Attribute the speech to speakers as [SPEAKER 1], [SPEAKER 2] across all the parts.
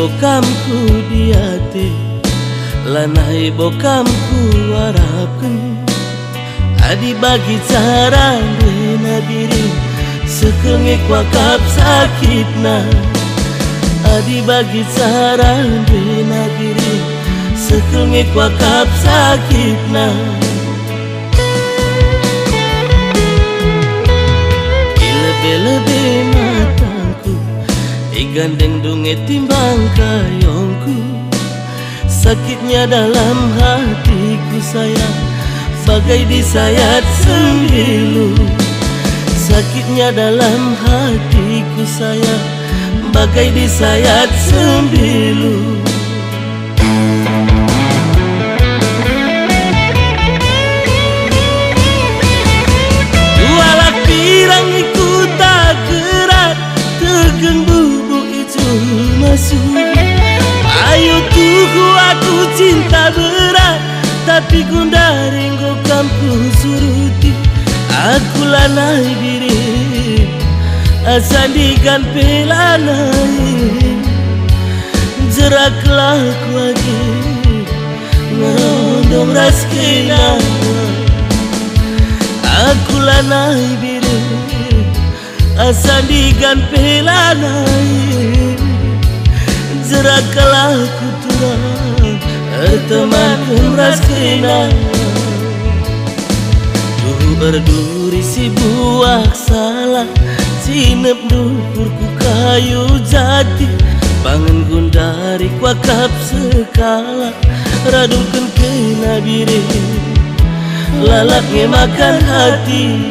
[SPEAKER 1] bokamku diate lanai bokamku harapkan adi bagi cara dena diri sekengek wakap sakitna adi bagi cara dena diri sekengek wakap sakitna lebih matangku gandeng dunge timbang kayongku sakitnya dalam hatiku sayang bagai disayat sembilu sakitnya dalam hatiku sayang bagai disayat sembilu walau pirang ikut tak gerak tegeng bubuk itu masuk ayo tuku aku cinta berat tapi gundaring go kampung suruti aku lanai diri asandikan pelanai jeraklah aku lagi ngerondong raskina aku lanai diri asandikan pelanai jeraklah aku turang teman raskina berduri si buah salah sinep dukurku kayu jati bangun gundari wakap sekala radungkan kena biri lalaknya makan hati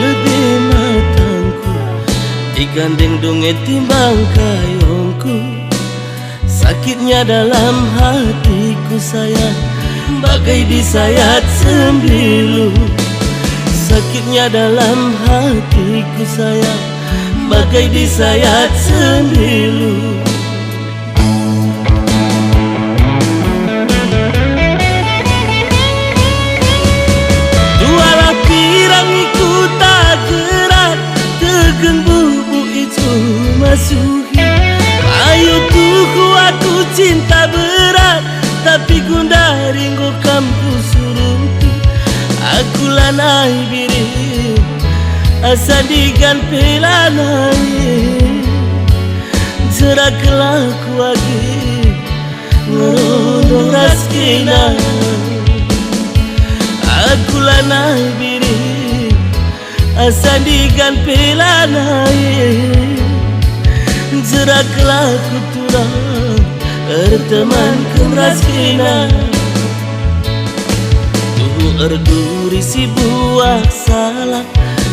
[SPEAKER 1] lebih matangku digandeng dunge timbang kayongku sakitnya dalam hatiku sayang bagai disayat sembilu sakitnya dalam hatiku sayang bagai disayat sembilu masuki ayo tuku aku cinta berat tapi gundaring go kampus suruti aku lanai biri asandikan pelanai jeraklah aku lagi ngerondong raskina aku lanai biri asandikan pelanai jeraklah ku turang teman kemraskina tuhu erduri si buah salah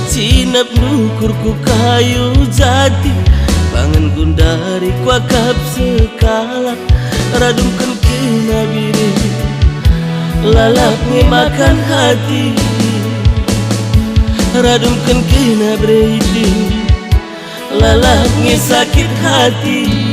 [SPEAKER 1] sinap dukurku kayu jati bangun gundari kuakap sekala radungkan kena biri lalaknya makan hati radungkan kena bereiting lalaknya sakit hati